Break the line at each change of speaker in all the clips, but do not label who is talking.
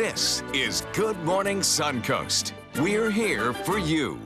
This is Good Morning Suncoast. We're here for you.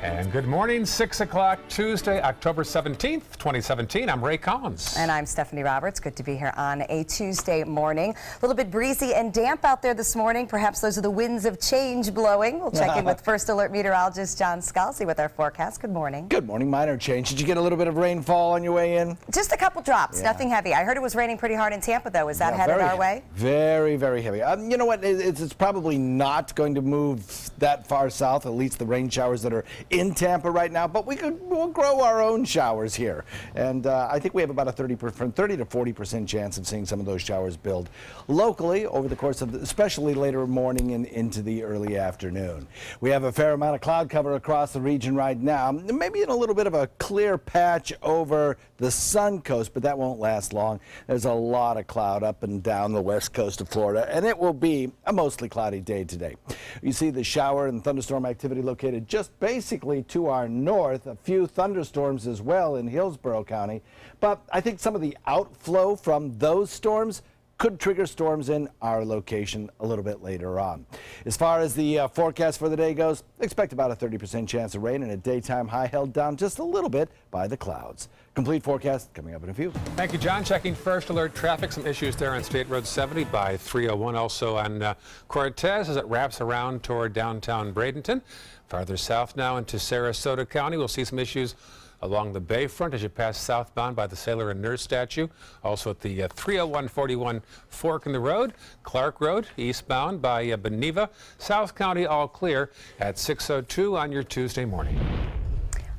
And good morning, 6 o'clock Tuesday, October 17th, 2017. I'm Ray Collins.
And I'm Stephanie Roberts. Good to be here on a Tuesday morning. A little bit breezy and damp out there this morning. Perhaps those are the winds of change blowing. We'll check in with First Alert meteorologist John Scalzi with our forecast. Good morning.
Good morning. Minor change. Did you get a little bit of rainfall on your way in?
Just a couple drops, nothing heavy. I heard it was raining pretty hard in Tampa, though. Is that headed our way?
Very, very heavy. You know what? It's probably not going to move that far south, at least the rain showers that are in Tampa right now, but we'll grow our own showers here. And I think we have about a 30 to 40% chance of seeing some of those showers build locally over the course of, especially later morning and into the early afternoon. We have a fair amount of cloud cover across the region right now, maybe in a little bit of a clear patch over the Suncoast, but that won't last long. There's a lot of cloud up and down the west coast of Florida, and it will be a mostly cloudy day today. You see the shower and thunderstorm activity located just basically to our north, a few thunderstorms as well in Hillsborough County, but I think some of the outflow from those storms could trigger storms in our location a little bit later on. As far as the forecast for the day goes, expect about a 30% chance of rain and a daytime high held down just a little bit by the clouds. Complete forecast coming up in a few.
Thank you, John. Checking First Alert traffic. Some issues there on State Road 70 by 301. Also on Cortez as it wraps around toward downtown Bradenton. Farther south now into Sarasota County, we'll see some issues along the Bayfront as you pass southbound by the Sailor and Nurse statue. Also at the 301-41 fork in the road. Clark Road eastbound by Beneva. South County all clear at 6:02 on your Tuesday morning.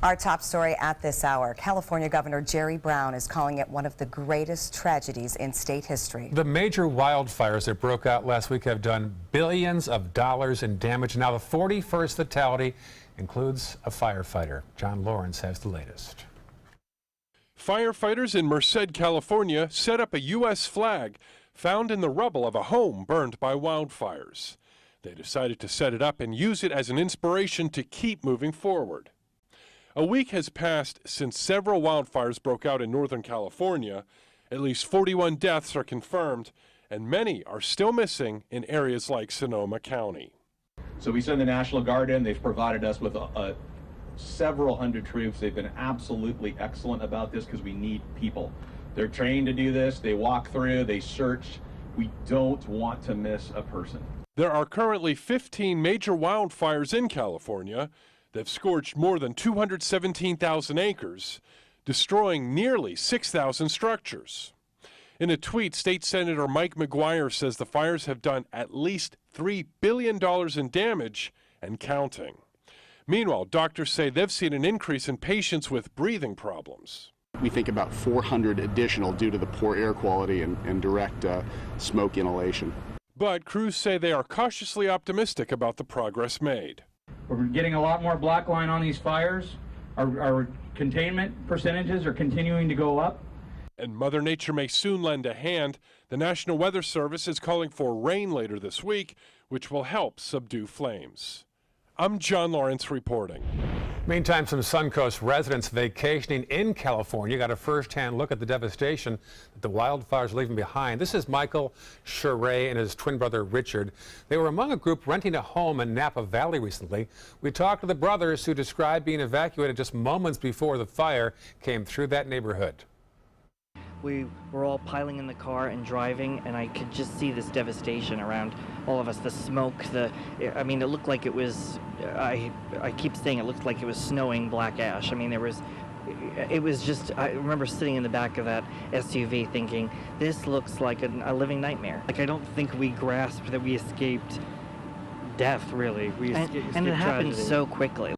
Our top story at this hour, California Governor Jerry Brown is calling it one of the greatest tragedies in state history. The
major wildfires that broke out last week have done billions of dollars in damage. Now the 41st fatality includes a firefighter. John Lawrence has the latest.
Firefighters in Merced, California set up a U.S. flag found in the rubble of a home burned by wildfires. They decided to set it up and use it as an inspiration to keep moving forward. A week has passed since several wildfires broke out in Northern California. At least 41 deaths are confirmed, and many are still missing in areas like Sonoma County.
So we send the National Guard in. They've provided us with several hundred troops. They've been absolutely excellent about this because we need people. They're trained to do this. They walk through, they search. We don't want to miss a person.
There are currently 15 major wildfires in California. They've scorched more than 217,000 acres, destroying nearly 6,000 structures. In a tweet, State Senator Mike McGuire says the fires have done at least $3 billion in damage and counting. Meanwhile, doctors say they've seen an increase in patients with breathing problems.
We think about 400 additional due to the poor air quality and direct smoke inhalation.
But crews say they are cautiously optimistic about the progress made.
We're getting a lot more black line on these fires. Our containment percentages are continuing to go up.
And Mother Nature may soon lend a hand. The National Weather Service is calling for rain later this week, which will help subdue flames. I'm John Lawrence reporting.
Meantime, some Suncoast residents vacationing in California got a first-hand look at the devastation that the wildfires are leaving behind. This is Michael Charay and his twin brother Richard. They were among a group renting a home in Napa Valley recently. We talked to the brothers who described being evacuated just moments before the fire came through that neighborhood.
We were all piling in the car and driving, and I could just see this devastation around all of us. The smoke, I mean, it looked like it was, I keep saying it looked like it was snowing black ash. I mean, it was just, I remember sitting in the back of that SUV thinking, this looks like a living nightmare. Like, I don't think we grasped that we escaped death, really. And it happened so quickly.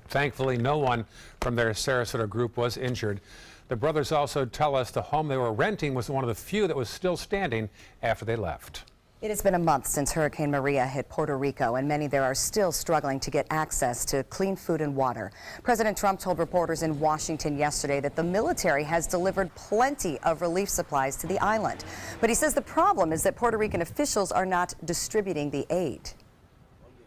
Thankfully, no one from their Sarasota group was injured. The brothers also tell us the home they were renting was one of the few that was still standing after they left.
It has been a month since Hurricane Maria hit Puerto Rico, and many there are still struggling to get access to clean food and water. President Trump told reporters in Washington yesterday that the military has delivered plenty of relief supplies to the island. But he says the problem is that Puerto Rican officials are not distributing the aid.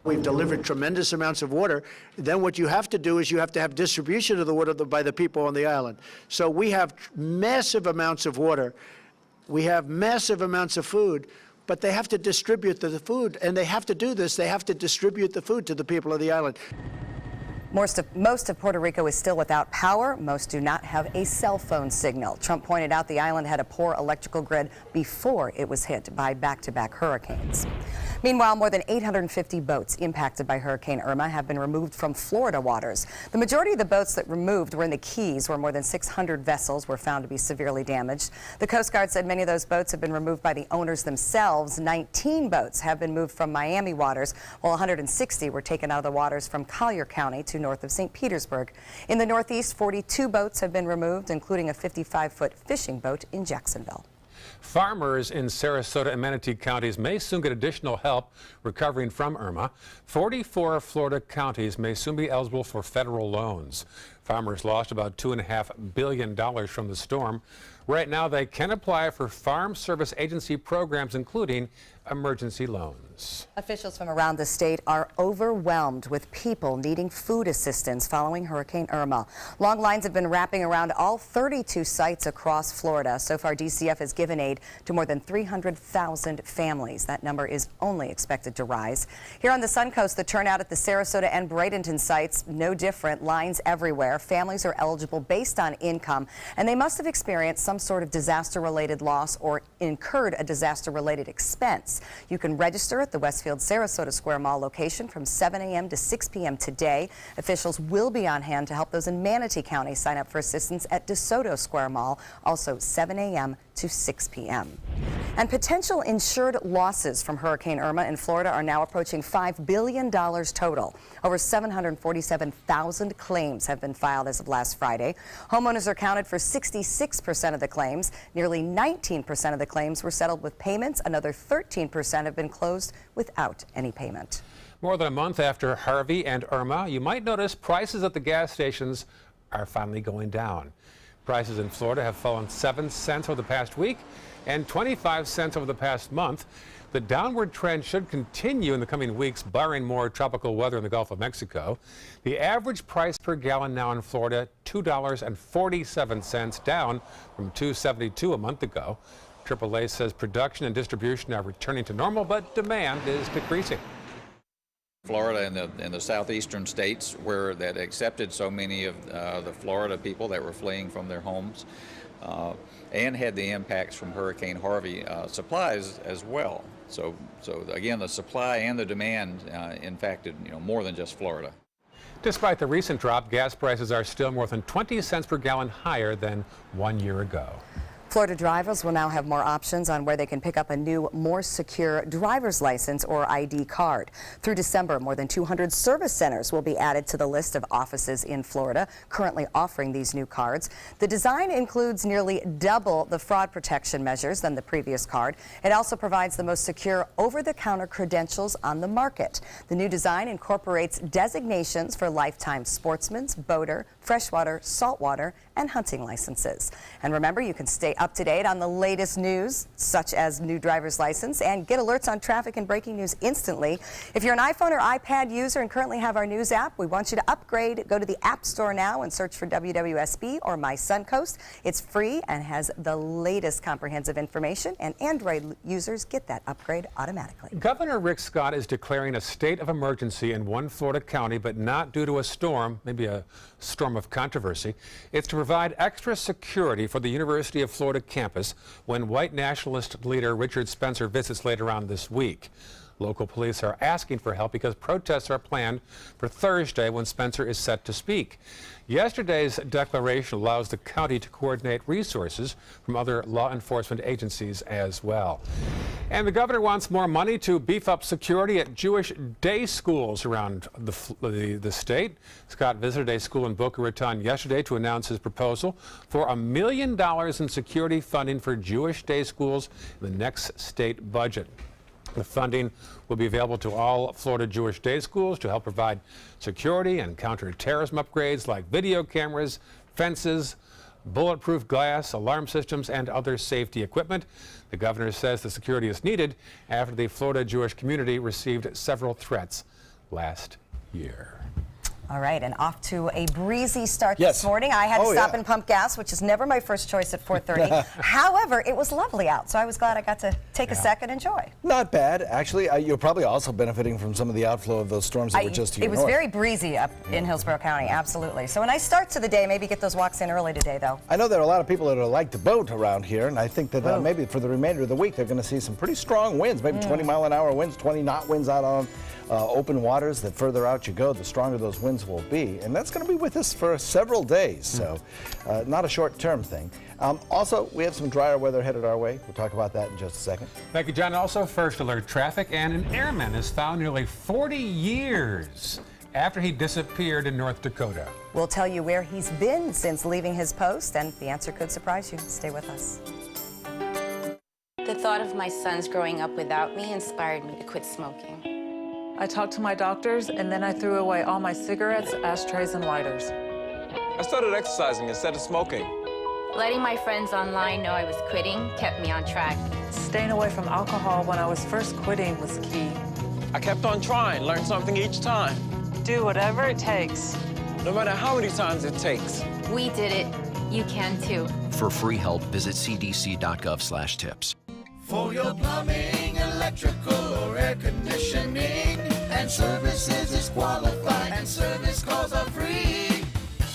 We've delivered tremendous amounts of water. Then what you have to do is you have to have distribution of the water by the people on the island. So we have massive amounts of water. We have massive amounts of food. but they have to distribute the food, and they have to do this. They have to distribute the food to the people of the island.
Most of Puerto Rico is still without power. Most do not have a cell phone signal. Trump pointed out the island had a poor electrical grid before it was hit by back-to-back hurricanes. Meanwhile, more than 850 boats impacted by Hurricane Irma have been removed from Florida waters. The majority of the boats that removed were in the Keys, where more than 600 vessels were found to be severely damaged. The Coast Guard said many of those boats have been removed by the owners themselves. 19 boats have been moved from Miami waters, while 160 were taken out of the waters from Collier County to north of St. Petersburg. In the Northeast, 42 boats have been removed, including a 55-foot fishing boat in Jacksonville.
Farmers in Sarasota and Manatee counties may soon get additional help recovering from Irma. 44 Florida counties may soon be eligible for federal loans. Farmers lost about $2.5 billion from the storm. Right now, they can apply for Farm Service Agency programs, including emergency loans.
Officials from around the state are overwhelmed with people needing food assistance following Hurricane Irma. Long lines have been wrapping around all 32 sites across Florida. So far, DCF has given aid to more than 300,000 families. That number is only expected to rise. Here on the Suncoast, the turnout at the Sarasota and Bradenton sites, no different. Lines everywhere. Families are eligible based on income, and they must have experienced some sort of disaster-related loss or incurred a disaster-related expense. You can register at the Westfield Sarasota Square Mall location from 7 a.m. to 6 p.m. today. Officials will be on hand to help those in Manatee County sign up for assistance at DeSoto Square Mall, also 7 a.m. to 6 p.m. And potential insured losses from Hurricane Irma in Florida are now approaching $5 billion total. Over 747,000 claims have been filed as of last Friday. Homeowners are accounted for 66% of the claims. Nearly 19% of the claims were settled with payments. Another 13% have been closed without any payment.
More than a month after Harvey and Irma, you might notice prices at the gas stations are finally going down. Prices in Florida have fallen 7 cents over the past week and 25 cents over the past month. The downward trend should continue in the coming weeks, barring more tropical weather in the Gulf of Mexico. The average price per gallon now in Florida, $2.47, down from $2.72 a month ago. AAA says production and distribution are returning to normal, but demand is decreasing.
Florida and the southeastern states where that accepted so many of the Florida people that were fleeing from their homes and had the impacts from Hurricane Harvey supplies as well. So again, the supply and the demand impacted more than just Florida.
Despite the recent drop, gas prices are still more than 20 cents per gallon higher than 1 year ago.
Florida drivers will now have more options on where they can pick up a new, more secure driver's license or ID card. Through December, more than 200 service centers will be added to the list of offices in Florida currently offering these new cards. The design includes nearly double the fraud protection measures than the previous card. It also provides the most secure over-the-counter credentials on the market. The new design incorporates designations for lifetime sportsman's, boater, freshwater, saltwater, and hunting licenses. And remember, you can stay up to date on the latest news, such as new driver's license, and get alerts on traffic and breaking news instantly. If you're an iPhone or iPad user and currently have our news app, we want you to upgrade. Go to the App Store now and search for WWSB or My Suncoast. It's free and has the latest comprehensive information, and Android users get that upgrade automatically.
Governor Rick Scott is declaring a state of emergency in one Florida county, but not due to a storm, maybe a storm of controversy. It's to provide extra security for the University of Florida campus when white nationalist leader Richard Spencer visits later on this week. Local police are asking for help because protests are planned for Thursday when Spencer is set to speak. Yesterday's declaration allows the county to coordinate resources from other law enforcement agencies as well. And the governor wants more money to beef up security at Jewish day schools around the state. Scott visited a school in Boca Raton yesterday to announce his proposal for $1 million in security funding for Jewish day schools in the next state budget. The funding will be available to all Florida Jewish day schools to help provide security and counterterrorism upgrades like video cameras, fences, bulletproof glass, alarm systems, and other safety equipment. The governor says the security is needed after the Florida Jewish community received several threats last year.
All right, and off to a breezy start
Yes.
this morning. I had to stop
yeah.
and pump gas, which is never my first choice at 4:30. However, it was lovely out, so I was glad I got to take a second and enjoy.
Not bad. Actually, you're probably also benefiting from some of the outflow of those storms that were just to your
It was
north.
very breezy up in Hillsborough County, absolutely. So a nice start to the day. Maybe get those walks in early today, though.
I know there are a lot of people that like to boat around here, and I think that maybe for the remainder of the week, they're going to see some pretty strong winds, maybe 20-mile-an-hour winds, 20-knot winds out on open waters. The further out you go, the stronger those winds will be. And that's going to be with us for several days, so not a short-term thing. Also, we have some drier weather headed our way. We'll talk about that in just a second.
Thank you, John. Also, first alert traffic, and an airman is found nearly 40 years after he disappeared in North Dakota.
We'll tell you where he's been since leaving his post, and the answer could surprise you. Stay with us.
The thought of my sons growing up without me inspired me to quit smoking.
I talked to my doctors, and then I threw away all my cigarettes, ashtrays, and lighters.
I started exercising instead of smoking.
Letting my friends online know I was quitting kept me on track.
Staying away from alcohol when I was first quitting was key.
I kept on trying, learned something each time.
Do whatever it takes.
No matter how many times it takes.
We did it. You can too.
For free help, visit cdc.gov/tips.
For your plumbing, electrical, or air conditioning, and services is qualified, and service calls are free.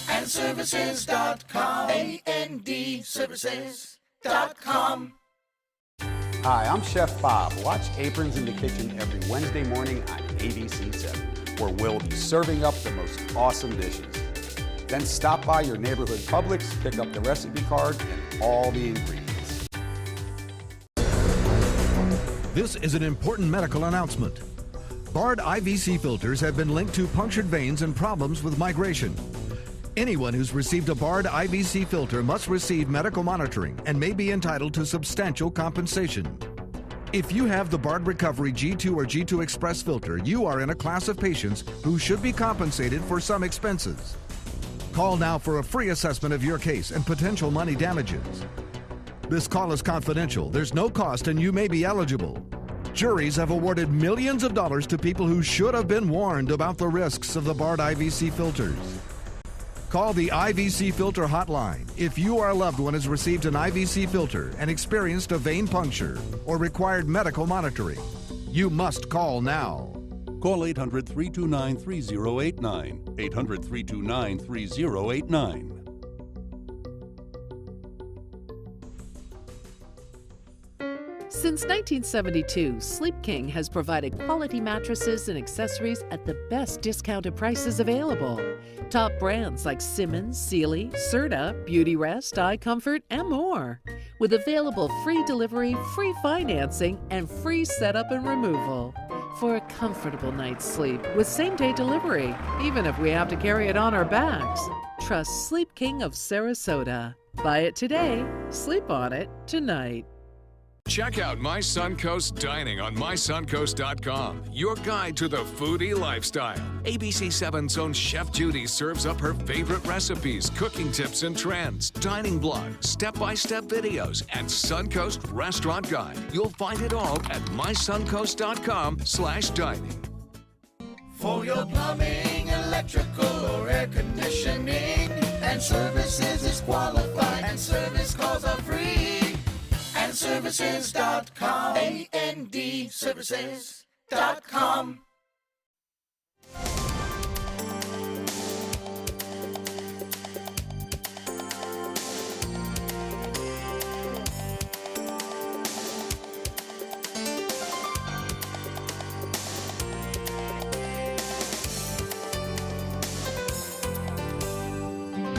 And services.com, AND services.com.
Hi, I'm Chef Bob. Watch Aprons in the Kitchen every Wednesday morning on ABC7, where we'll be serving up the most awesome dishes. Then stop by your neighborhood Publix, pick up the recipe card and all the ingredients.
This is an important medical announcement. Bard IVC filters have been linked to punctured veins and problems with migration. Anyone who's received a Bard IVC filter must receive medical monitoring and may be entitled to substantial compensation. If you have the Bard Recovery G2 or G2 Express filter, you are in a class of patients who should be compensated for some expenses. Call now for a free assessment of your case and potential money damages. This call is confidential. There's no cost and you may be eligible. Juries have awarded millions of dollars to people who should have been warned about the risks of the Bard IVC filters. Call the IVC Filter Hotline if you or a loved one has received an IVC filter and experienced a vein puncture or required medical monitoring. You must call now.
Call 800-329-3089. 800-329-3089.
Since 1972, Sleep King has provided quality mattresses and accessories at the best discounted prices available. Top brands like Simmons, Sealy, Serta, Beautyrest, iComfort, and more. With available free delivery, free financing, and free setup and removal. For a comfortable night's sleep with same-day delivery, even if we have to carry it on our backs. Trust Sleep King of Sarasota. Buy it today, sleep on it tonight.
Check out My Suncoast Dining on mysuncoast.com, your guide to the foodie lifestyle. ABC7's own Chef Judy serves up her favorite recipes, cooking tips and trends, dining blogs, step-by-step videos, and Suncoast Restaurant Guide. You'll find it all at mysuncoast.com/dining.
For your plumbing, electrical, or air conditioning, and services is qualified, and service calls are free. And services.com, AND services.com.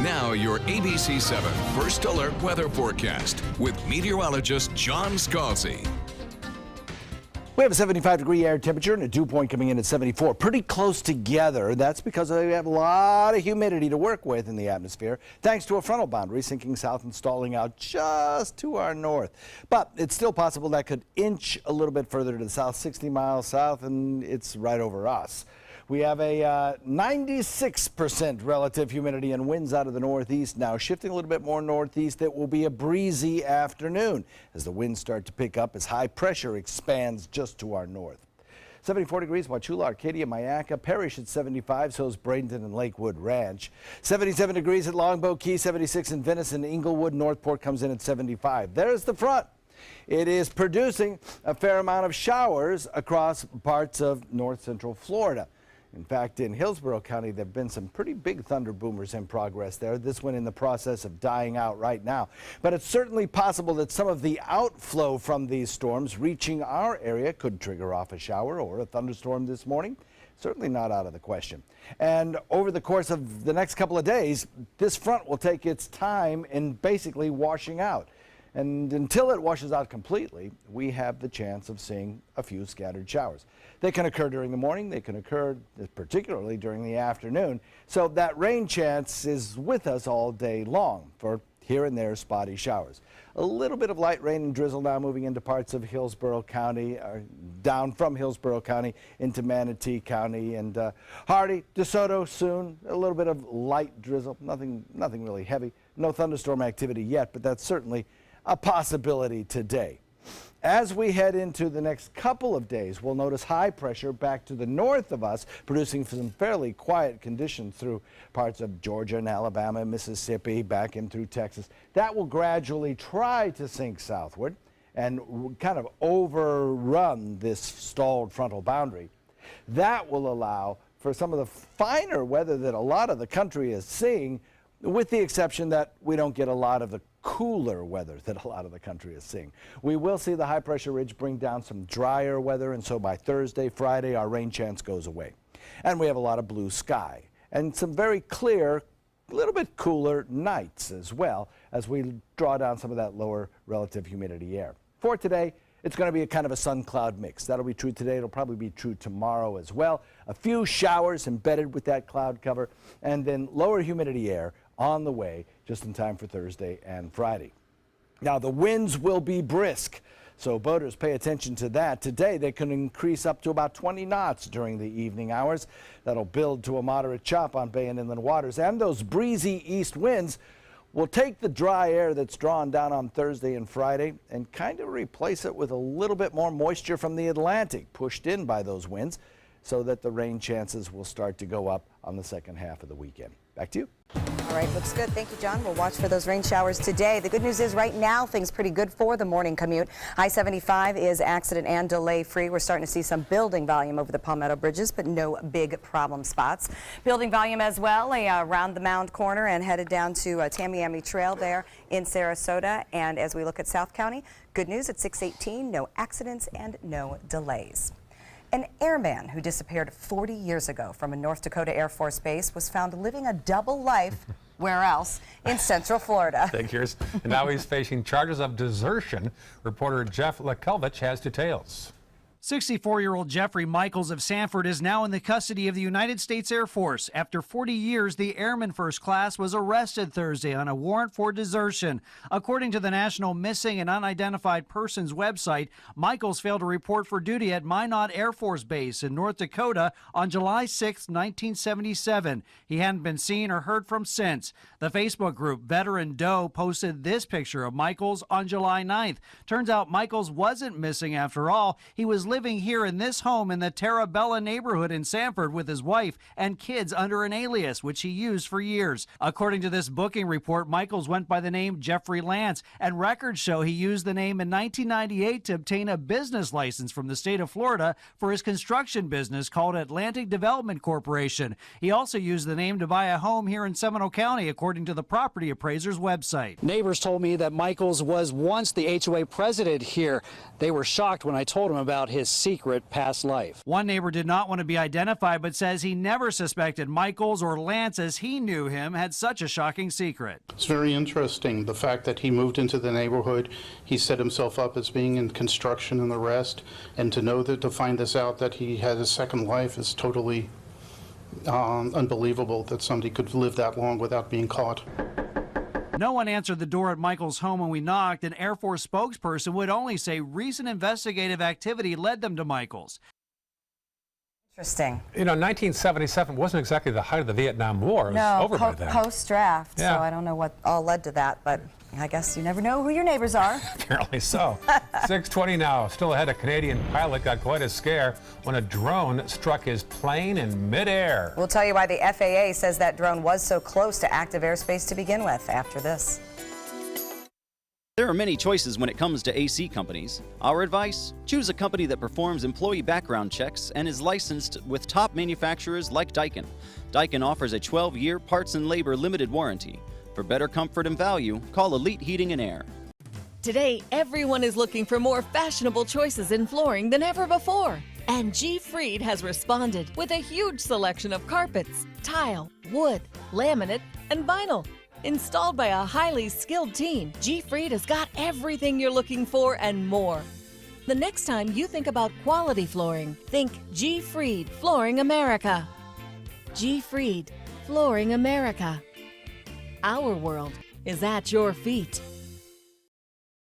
Now your ABC7 First Alert Weather Forecast with meteorologist John Scalzi.
We have a 75-degree air temperature and a dew point coming in at 74. Pretty close together. That's because we have a lot of humidity to work with in the atmosphere, thanks to a frontal boundary sinking south and stalling out just to our north. But it's still possible that could inch a little bit further to the south, 60 miles south, and it's right over us. We have a 96% relative humidity and winds out of the northeast now, shifting a little bit more northeast. It will be a breezy afternoon as the winds start to pick up as high pressure expands just to our north. 74 degrees, Wauchula, Arcadia, Mayaca, Parrish at 75, so is Bradenton and Lakewood Ranch. 77 degrees at Longboat Key, 76 in Venice and Inglewood. Northport comes in at 75. There's the front. It is producing a fair amount of showers across parts of north central Florida. In fact, in Hillsborough County, there have been some pretty big thunder boomers in progress there. This one in the process of dying out right now. But it's certainly possible that some of the outflow from these storms reaching our area could trigger off a shower or a thunderstorm this morning. Certainly not out of the question. And over the course of the next couple of days, this front will take its time in basically washing out. And until it washes out completely, we have the chance of seeing a few scattered showers. They can occur during the morning. They can occur particularly during the afternoon. So that rain chance is with us all day long for here and there spotty showers. A little bit of light rain and drizzle now moving into parts of Hillsborough County, down from Hillsborough County into Manatee County and Hardy, DeSoto soon. A little bit of light drizzle, nothing really heavy. No thunderstorm activity yet, but that's certainly a possibility today. As we head into the next couple of days, we'll notice high pressure back to the north of us, producing some fairly quiet conditions through parts of Georgia and Alabama, Mississippi, back in through Texas. That will gradually try to sink southward and kind of overrun this stalled frontal boundary. That will allow for some of the finer weather that a lot of the country is seeing, with the exception that we don't get a lot of the cooler weather that a lot of the country is seeing. We will see the high pressure ridge bring down some drier weather, and so by Thursday, Friday, our rain chance goes away. And we have a lot of blue sky and some very clear, a little bit cooler nights as well as we draw down some of that lower relative humidity air. For today, it's going to be a kind of a sun-cloud mix. That'll be true today. It'll probably be true tomorrow as well. A few showers embedded with that cloud cover, and then lower humidity air on the way just in time for Thursday and Friday. Now, the winds will be brisk, so boaters pay attention to that. Today, they can increase up to about 20 knots during the evening hours. That'll build to a moderate chop on bay and inland waters, and those breezy east winds will take the dry air that's drawn down on Thursday and Friday and kind of replace it with a little bit more moisture from the Atlantic pushed in by those winds, so that the rain chances will start to go up on the second half of the weekend. Back to you.
All right, looks good. Thank you, John. We'll watch for those rain showers today. The good news is right now things pretty good for the morning commute. I-75 is accident and delay free. We're starting to see some building volume over the Palmetto bridges, but no big problem spots. Building volume as well around the Mound corner and headed down to Tamiami Trail there in Sarasota. And as we look at South County, good news at 618, no accidents and no delays. An airman who disappeared 40 years ago from a North Dakota Air Force base was found living a double life, where else, in Central Florida.
Figures. And now he's facing charges of desertion. Reporter Jeff Lekelvich has details.
64-year-old Jeffrey Michaels of Sanford is now in the custody of the United States Air Force. After 40 years, the Airman First Class was arrested Thursday on a warrant for desertion. According to the National Missing and Unidentified Persons website, Michaels failed to report for duty at Minot Air Force Base in North Dakota on July 6, 1977. He hadn't been seen or heard from since. The Facebook group Veteran Doe posted this picture of Michaels on July 9th. Turns out Michaels wasn't missing after all. He was living here in this home in the Terra Bella neighborhood in Sanford with his wife and kids under an alias, which he used for years. According to this booking report, Michaels went by the name Jeffrey Lance, and records show he used the name in 1998 to obtain a business license from the state of Florida for his construction business called Atlantic Development Corporation. He also used the name to buy a home here in Seminole County, according to the property appraiser's website. Neighbors told me that Michaels was once the HOA president here. They were shocked when I told them about his secret past life. One neighbor did not want to be identified, but says he never suspected Michaels or Lance, as he knew him, had such a shocking secret.
It's very interesting, the fact that he moved into the neighborhood, he set himself up as being in construction and the rest, and to find this out that he had a second life is totally unbelievable that somebody could live that long without being caught.
No one answered the door at Michael's home when we knocked. An Air Force spokesperson would only say recent investigative activity led them to Michael's.
Interesting.
You know, 1977 wasn't exactly the height of the Vietnam War. It was over by then.
Post-draft,
Yeah.
so I don't know what all led to that, but I guess you never know who your neighbors are.
Apparently so. 6:20 now. Still ahead, a Canadian pilot got quite a scare when a drone struck his plane in midair.
We'll tell you why the FAA says that drone was so close to active airspace to begin with after this.
There are many choices when it comes to AC companies. Our advice? Choose a company that performs employee background checks and is licensed with top manufacturers like Daikin. Daikin offers a 12-year parts and labor limited warranty. For better comfort and value, call Elite Heating and Air.
Today, everyone is looking for more fashionable choices in flooring than ever before. And G. Fried has responded with a huge selection of carpets, tile, wood, laminate, and vinyl. Installed by a highly skilled team, G. Fried has got everything you're looking for and more. The next time you think about quality flooring, think G. Fried Flooring America. G. Fried Flooring America. Our world is at your feet.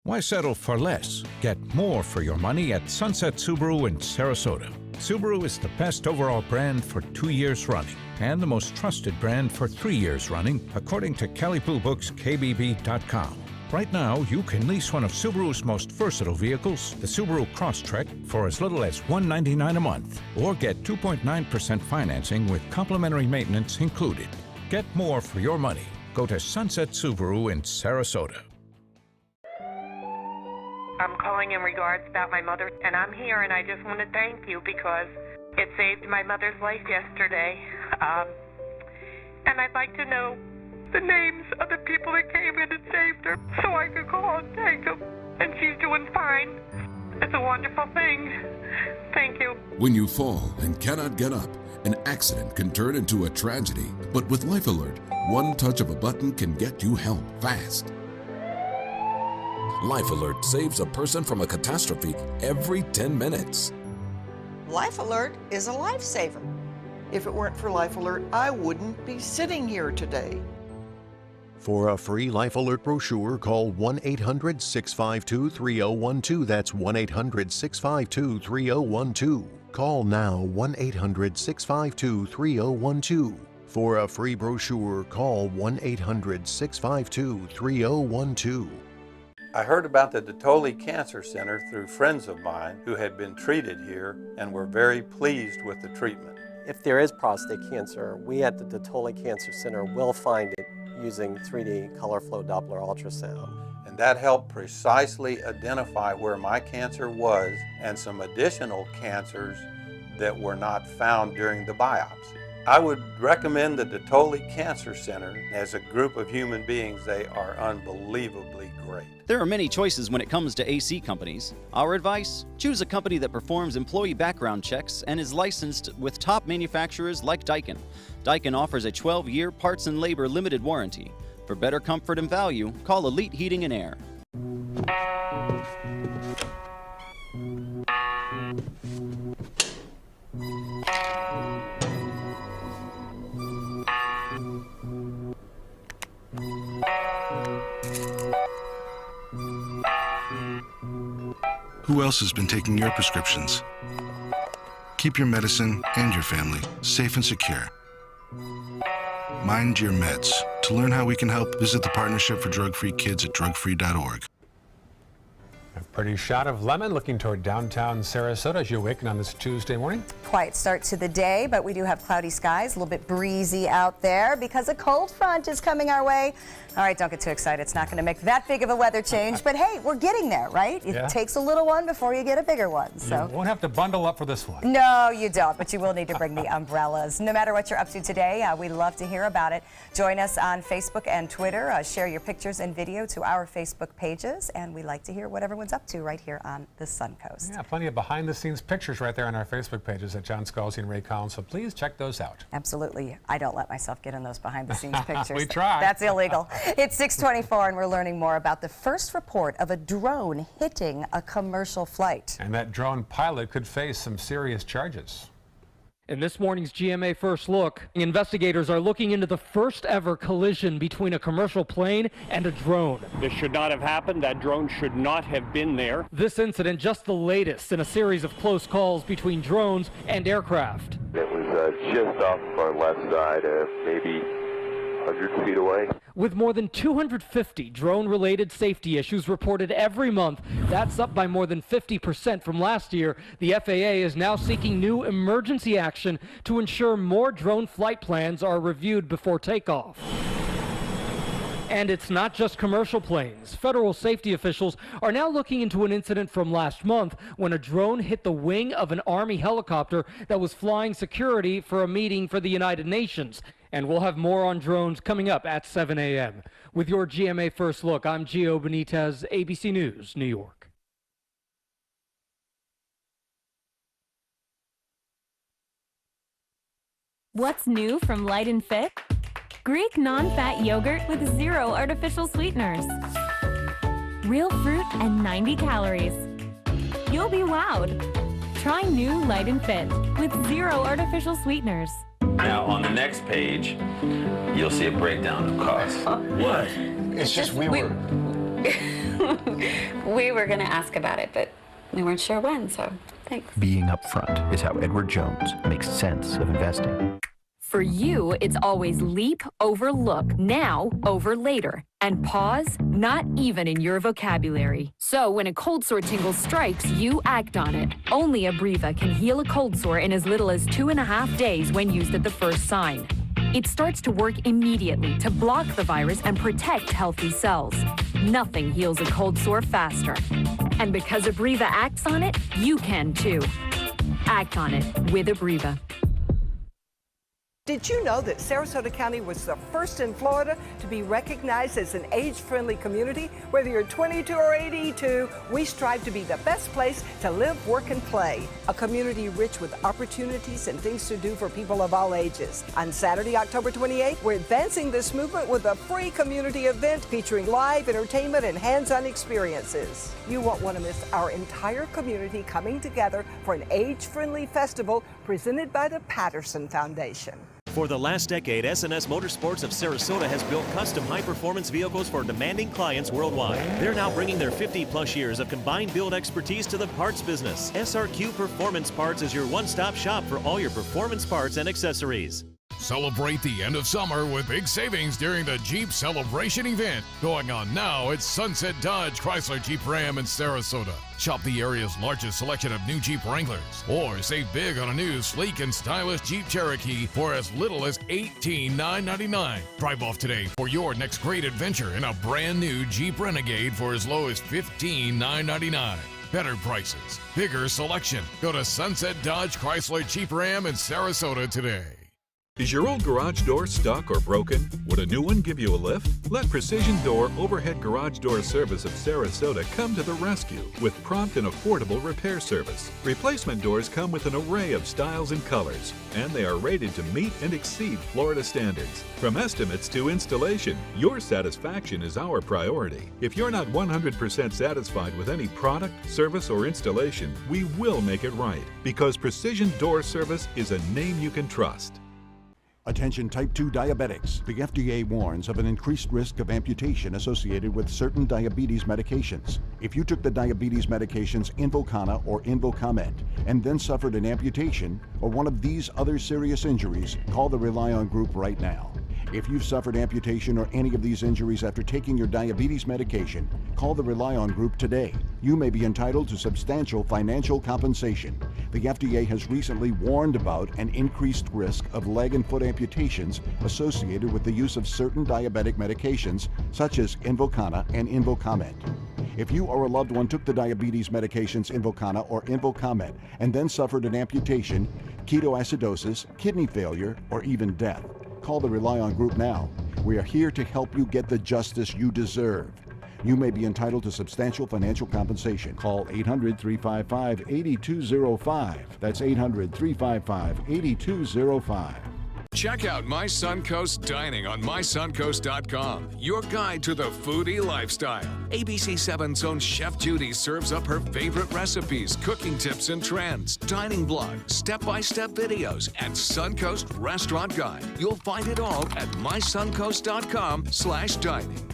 Why settle for less? Get more for your money at Sunset Subaru in Sarasota. Subaru is the best overall brand for 2 years running and the most trusted brand for 3 years running, according to Kelley Blue Book's KBB.com. Right now, you can lease one of Subaru's most versatile vehicles, the Subaru Crosstrek, for as little as $199 a month, or get 2.9% financing with complimentary maintenance included. Get more for your money. Go to Sunset Subaru in Sarasota.
I'm calling in regards about my mother, and I'm here, and I just want to thank you because it saved my mother's life yesterday. And I'd like to know the names of the people that came in and saved her so I could call and thank them. And she's doing fine. It's a wonderful thing. Thank you.
When you fall and cannot get up, an accident can turn into a tragedy. But with Life Alert, one touch of a button can get you help fast. Life Alert saves a person from a catastrophe every 10 minutes.
Life Alert is a lifesaver. If it weren't for Life Alert, I wouldn't be sitting here today.
For a free Life Alert brochure, call 1-800-652-3012. That's 1-800-652-3012. Call now 1-800-652-3012. For a free brochure, call 1-800-652-3012.
I heard about the Detoli Cancer Center through friends of mine who had been treated here and were very pleased with the treatment.
If there is prostate cancer, we at the Detoli Cancer Center will find it using 3D color flow Doppler ultrasound.
And that helped precisely identify where my cancer was and some additional cancers that were not found during the biopsy. I would recommend the Detoli Cancer Center. As a group of human beings, they are unbelievably great.
There are many choices when it comes to AC companies. Our advice? Choose a company that performs employee background checks and is licensed with top manufacturers like Daikin. Daikin offers a 12-year parts and labor limited warranty. For better comfort and value, call Elite Heating and Air.
Who else has been taking your prescriptions? Keep your medicine and your family safe and secure. Mind your meds. To learn how we can help, visit the Partnership for Drug-Free Kids at drugfree.org.
A pretty shot of lemon looking toward downtown Sarasota as you awaken on this Tuesday morning.
Quiet start to the day, but we do have cloudy skies, a little bit breezy out there because a cold front is coming our way. All right, don't get too excited. It's not going to make that big of a weather change, but hey, we're getting there, right? It takes a little one before you get a bigger one. So
you won't have to bundle up for this one.
No, you don't, but you will need to bring the umbrellas. No matter what you're up to today, we love to hear about it. Join us on Facebook and Twitter. Share your pictures and video to our Facebook pages, and we like to hear what everyone's up to right here on the Suncoast.
Yeah, plenty of behind-the-scenes pictures right there on our Facebook pages at John Scalzi and Ray Collins, so please check those out.
Absolutely. I don't let myself get in those behind-the-scenes pictures.
We try.
That's illegal. It's 6:24, and we're learning more about the first report of a drone hitting a commercial flight.
And that drone pilot could face some serious charges.
In this morning's GMA First Look, investigators are looking into the first ever collision between a commercial plane and a drone.
This should not have happened. That drone should not have been there.
This incident just the latest in a series of close calls between drones and aircraft.
It was just off of our left side, maybe 100 feet away.
With more than 250 drone-related safety issues reported every month, that's up by more than 50% from last year. The FAA is now seeking new emergency action to ensure more drone flight plans are reviewed before takeoff. And it's not just commercial planes. Federal safety officials are now looking into an incident from last month when a drone hit the wing of an Army helicopter that was flying security for a meeting for the United Nations. And we'll have more on drones coming up at 7 a.m. With your GMA First Look, I'm Gio Benitez, ABC News, New York.
What's new from Light and Fit? Greek non-fat yogurt with 0 artificial sweeteners. Real fruit and 90 calories. You'll be wowed. Try new Light and Fit with 0 artificial sweeteners.
Now, on the next page, you'll see a breakdown of costs.
What? It's just we were...
We were going to ask about it, but we weren't sure when, so thanks.
Being upfront is how Edward Jones makes sense of investing.
For you, it's always leap over look, now over later, and pause, not even in your vocabulary. So when a cold sore tingle strikes, you act on it. Only Abreva can heal a cold sore in as little as 2.5 days when used at the first sign. It starts to work immediately to block the virus and protect healthy cells. Nothing heals a cold sore faster. And because Abreva acts on it, you can too. Act on it with Abreva.
Did you know that Sarasota County was the first in Florida to be recognized as an age-friendly community? Whether you're 22 or 82, we strive to be the best place to live, work, and play. A community rich with opportunities and things to do for people of all ages. On Saturday, October 28th, we're advancing this movement with a free community event featuring live entertainment and hands-on experiences. You won't want to miss our entire community coming together for an age-friendly festival presented by the Patterson Foundation.
For the last decade, S&S Motorsports of Sarasota has built custom high-performance vehicles for demanding clients worldwide. They're now bringing their 50-plus years of combined build expertise to the parts business. SRQ Performance Parts is your one-stop shop for all your performance parts and accessories.
Celebrate the end of summer with big savings during the Jeep Celebration event going on now at Sunset Dodge Chrysler Jeep Ram in Sarasota. Shop the area's largest selection of new Jeep Wranglers or save big on a new sleek and stylish Jeep Cherokee for as little as $18,999. Drive off today for your next great adventure in a brand new Jeep Renegade for as low as $15,999. Better prices, bigger selection. Go to Sunset Dodge Chrysler Jeep Ram in Sarasota today.
Is your old garage door stuck or broken? Would a new one give you a lift? Let Precision Door Overhead Garage Door Service of Sarasota come to the rescue with prompt and affordable repair service. Replacement doors come with an array of styles and colors, and they are rated to meet and exceed Florida standards. From estimates to installation, your satisfaction is our priority. If you're not 100% satisfied with any product, service, or installation, we will make it right, because Precision Door Service is a name you can trust.
Attention type 2 diabetics. The FDA warns of an increased risk of amputation associated with certain diabetes medications. If you took the diabetes medications Invokana or Invokamet and then suffered an amputation or one of these other serious injuries, call the Rely On Group right now. If you've suffered amputation or any of these injuries after taking your diabetes medication, call the Rely On Group today. You may be entitled to substantial financial compensation. The FDA has recently warned about an increased risk of leg and foot amputations associated with the use of certain diabetic medications such as Invokana and Invokamet. If you or a loved one took the diabetes medications Invokana or Invokamet and then suffered an amputation, ketoacidosis, kidney failure, or even death, call the Rely On Group now. We are here to help you get the justice you deserve. You may be entitled to substantial financial compensation. Call 800-355-8205. That's 800-355-8205.
Check out My Suncoast Dining on mysuncoast.com, your guide to the foodie lifestyle. ABC 7's own Chef Judy serves up her favorite recipes, cooking tips and trends, dining blogs, step-by-step videos, and Suncoast Restaurant Guide. You'll find it all at mysuncoast.com/dining.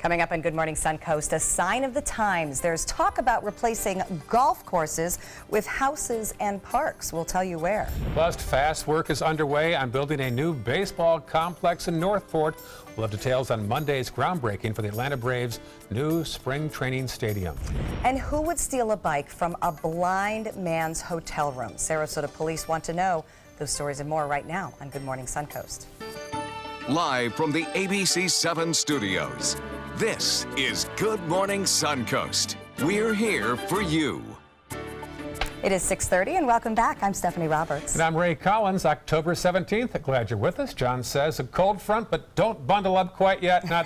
Coming up on Good Morning Suncoast, a sign of the times. There's talk about replacing golf courses with houses and parks. We'll tell you where.
Plus, fast work is underway on building a new baseball complex in Northport. We'll have details on Monday's groundbreaking for the Atlanta Braves' new spring training stadium.
And who would steal a bike from a blind man's hotel room? Sarasota police want to know. Those stories and more right now on Good Morning Suncoast.
Live from the ABC 7 studios, this is Good Morning Suncoast. We're here for you.
It is 6:30 and welcome back. I'm Stephanie Roberts.
And I'm Ray Collins. October 17th. Glad you're with us. John says a cold front, but don't bundle up quite yet. Not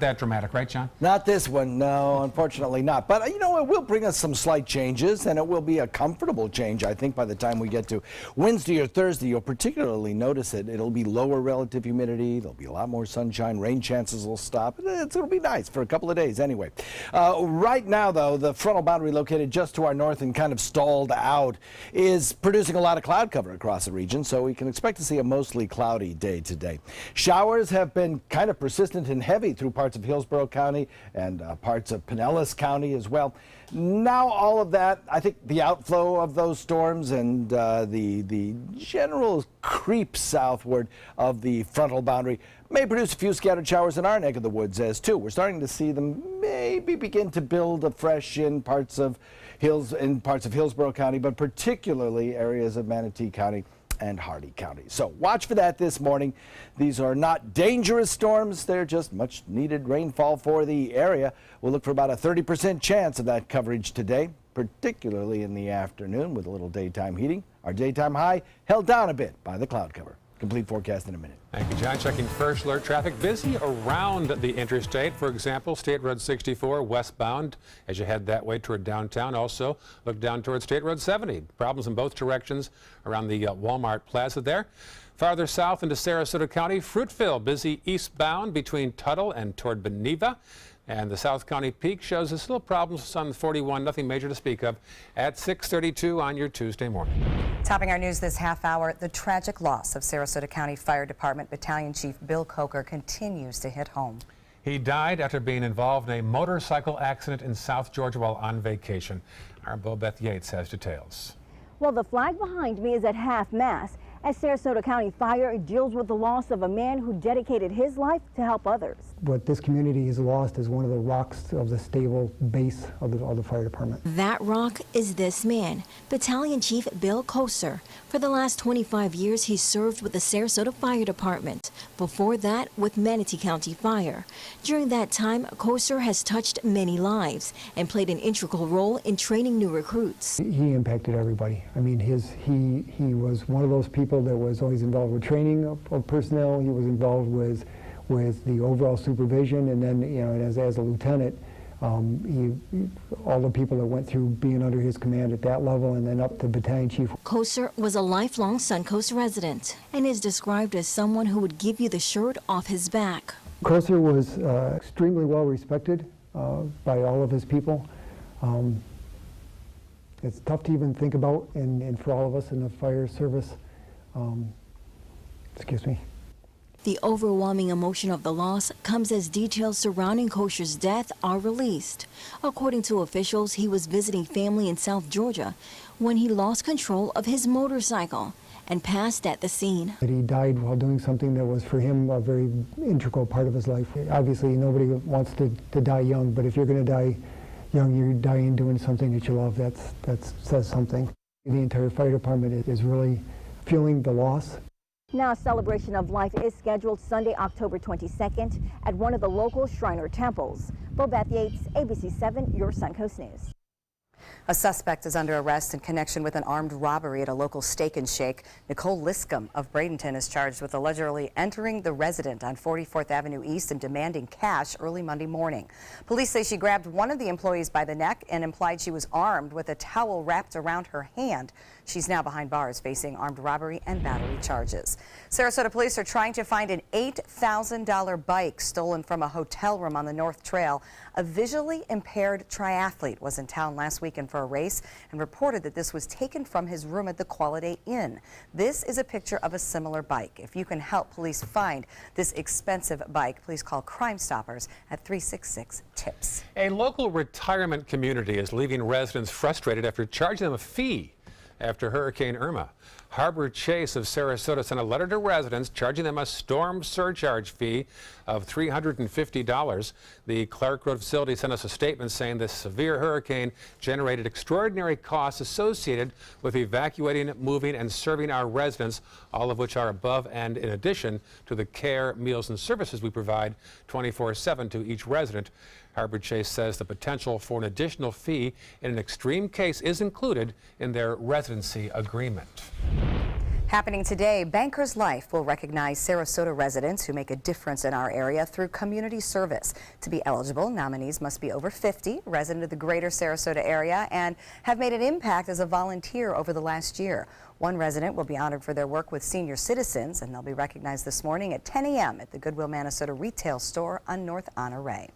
that dramatic, right, John?
Not this one, no, unfortunately not. But you know, it will bring us some slight changes, and it will be a comfortable change, I think, by the time we get to Wednesday or Thursday. You'll particularly notice it. It'll be lower relative humidity. There'll be a lot more sunshine. Rain chances will stop. It'll be nice for a couple of days anyway. Right now, though, the frontal boundary located just to our north and kind of stalled out is producing a lot of cloud cover across the region, so we can expect to see a mostly cloudy day today. Showers have been kind of persistent and heavy through parts of Hillsborough County and parts of Pinellas County as well. Now all of that, I think the outflow of those storms and the general creep southward of the frontal boundary may produce a few scattered showers in our neck of the woods as too. We're starting to see them maybe begin to build afresh in parts of Hillsborough County, but particularly areas of Manatee County and Hardy County. So watch for that this morning. These are not dangerous storms. They're just much needed rainfall for the area. We'll look for about a 30% chance of that coverage today, particularly in the afternoon with a little daytime heating. Our daytime high held down a bit by the cloud cover. Complete forecast in a minute.
Thank you, John. Checking first alert traffic. Busy around the interstate. For example, State Road 64 westbound as you head that way toward downtown. Also, look down toward State Road 70. Problems in both directions around the Walmart Plaza there. Farther south into Sarasota County, Fruitville busy eastbound between Tuttle and toward Beneva. And the South County Peak shows us little problems on 41, nothing major to speak of, at 6:32 on your Tuesday morning.
Topping our news this half hour, the tragic loss of Sarasota County Fire Department Battalion Chief Bill Coker continues to hit home.
He died after being involved in a motorcycle accident in South Georgia while on vacation. Our Beth Yates has details.
Well, the flag behind me is at half-mast as Sarasota County Fire deals with the loss of a man who dedicated his life to help others.
What this community has lost is one of the rocks of the stable base of the fire department.
That rock is this man, Battalion Chief Bill Coker. For the last 25 years, he served with the Sarasota Fire Department. Before that, with Manatee County Fire. During that time, Coker has touched many lives and played an integral role in training new recruits.
He impacted everybody. I mean, he was one of those people that was always involved with training of personnel. He was involved with the overall supervision, and then, you know, as a lieutenant, all the people that went through being under his command at that level and then up to battalion chief.
Coker was a lifelong Suncoast resident and is described as someone who would give you the shirt off his back.
Coker was extremely well respected by all of his people. It's tough to even think about, and for all of us in the fire service. Excuse me.
The overwhelming emotion of the loss comes as details surrounding Coker's death are released. According to officials, he was visiting family in South Georgia when he lost control of his motorcycle and passed at the scene.
He died while doing something that was for him a very integral part of his life. Obviously, nobody wants to die young, but if you're going to die young, you're dying doing something that you love. That says something. The entire fire department is really feeling the loss.
Now, a celebration of life is scheduled Sunday, October 22nd at one of the local Shriner temples. Beth Yates, ABC 7, your Suncoast News.
A suspect is under arrest in connection with an armed robbery at a local Steak and Shake. Nicole Liscombe of Bradenton is charged with allegedly entering the resident on 44th Avenue East and demanding cash early Monday morning. Police say she grabbed one of the employees by the neck and implied she was armed with a towel wrapped around her hand. She's now behind bars facing armed robbery and battery charges. Sarasota police are trying to find an $8,000 bike stolen from a hotel room on the North Trail. A visually impaired triathlete was in town last week weekend for a race and reported that this was taken from his room at the Quality Inn. This is a picture of a similar bike. If you can help police find this expensive bike, please call Crime Stoppers at 366-TIPS.
A local retirement community is leaving residents frustrated after charging them a fee after Hurricane Irma. Harbor Chase of Sarasota sent a letter to residents charging them a storm surcharge fee of $350. The Clark Road facility sent us a statement saying this severe hurricane generated extraordinary costs associated with evacuating, moving, and serving our residents, all of which are above and in addition to the care, meals, and services we provide 24/7 to each resident. Harbor Chase says the potential for an additional fee in an extreme case is included in their residency agreement.
Happening today, Bankers Life will recognize Sarasota residents who make a difference in our area through community service. To be eligible, nominees must be over 50, resident of the greater Sarasota area, and have made an impact as a volunteer over the last year. One resident will be honored for their work with senior citizens, and they'll be recognized this morning at 10 a.m. at the Goodwill Minnesota retail store on North Honor Ray.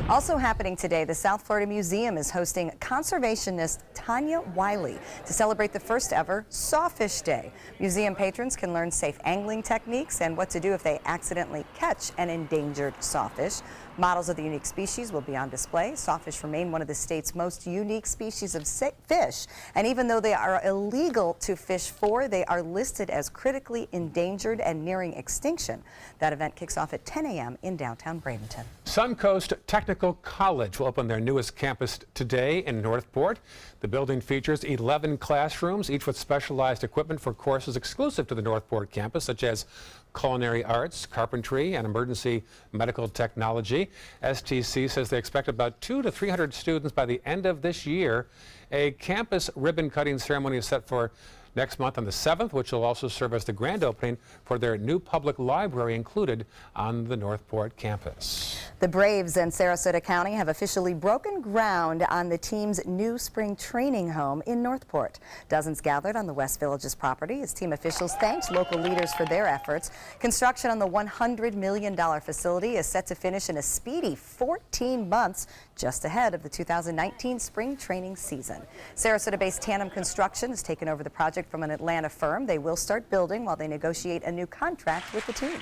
Also happening today, the South Florida Museum is hosting conservationist Tanya Wiley to celebrate the first ever Sawfish Day. Museum patrons can learn safe angling techniques and what to do if they accidentally catch an endangered sawfish. Models of the unique species will be on display. Sawfish remain one of the state's most unique species of fish, and even though they are illegal to fish for, they are listed as critically endangered and nearing extinction. That event kicks off at 10 a.m. in downtown Bradenton.
Suncoast Technical College will open their newest campus today in Northport. The building features 11 classrooms, each with specialized equipment for courses exclusive to the Northport campus, such as culinary arts, carpentry, and emergency medical technology. STC says they expect about 200 to 300 students by the end of this year. A campus ribbon cutting ceremony is set for next month on the 7th, which will also serve as the grand opening for their new public library included on the Northport campus.
The Braves and Sarasota County have officially broken ground on the team's new spring training home in Northport. Dozens gathered on the West Villages property as team officials thanked local leaders for their efforts. Construction on the $100 million facility is set to finish in a speedy 14 months, just ahead of the 2019 spring training season. Sarasota-based Tandem Construction has taken over the project from an Atlanta firm. They will start building while they negotiate a new contract with the team.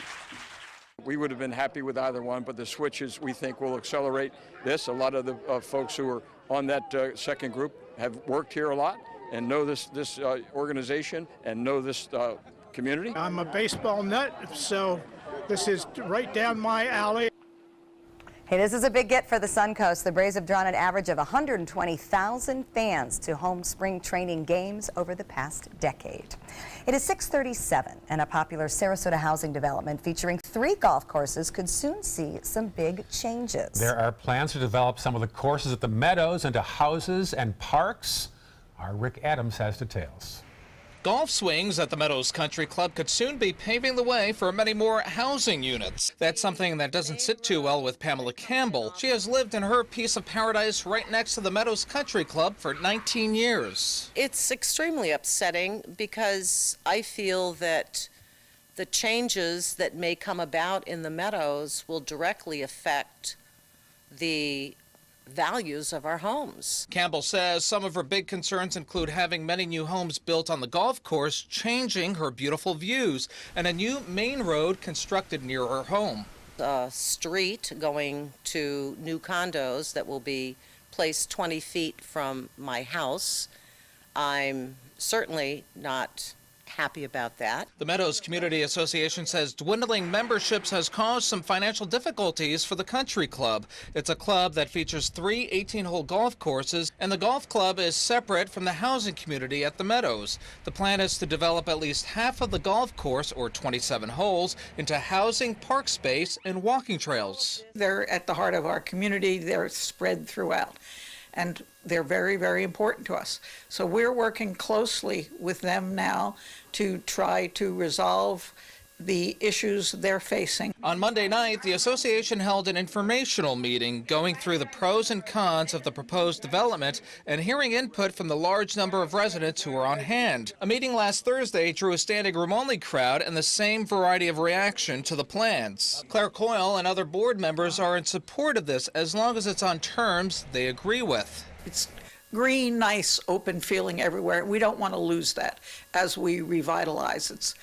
We would have been happy with either one, but the switches we think will accelerate this. A lot of the folks who are on that second group have worked here a lot and know this organization and know this community.
I'm a baseball nut, so this is right down my alley.
Hey, this is a big get for the Suncoast. The Braves have drawn an average of 120,000 fans to home spring training games over the past decade. It is 6:37, and a popular Sarasota housing development featuring 3 golf courses could soon see some big changes.
There are plans to develop some of the courses at the Meadows into houses and parks. Our Rick Adams has details.
Golf swings at the Meadows Country Club could soon be paving the way for many more housing units. That's something that doesn't sit too well with Pamela Campbell. She has lived in her piece of paradise right next to the Meadows Country Club for 19 years.
It's extremely upsetting because I feel that the changes that may come about in the Meadows will directly affect the values of our homes.
Campbell says some of her big concerns include having many new homes built on the golf course, changing her beautiful views, and a new main road constructed near her home.
A street going to new condos that will be placed 20 feet from my house. I'm certainly not happy about that.
The Meadows Community Association says dwindling memberships has caused some financial difficulties for the country club. It's a club that features 3 18-hole golf courses, and the golf club is separate from the housing community at the Meadows. The plan is to develop at least half of the golf course, or 27 holes, into housing, park space, and walking trails.
They're at the heart of our community. They're spread throughout, and they're very, very important to us. So we're working closely with them now to try to resolve the issues they're facing.
On Monday night, the association held an informational meeting going through the pros and cons of the proposed development and hearing input from the large number of residents who were on hand. A meeting last Thursday drew a standing room only crowd and the same variety of reaction to the plans. Claire Coyle and other board members are in support of this as long as it's on terms they agree with.
It's green, nice, open feeling everywhere. We don't want to lose that as we revitalize.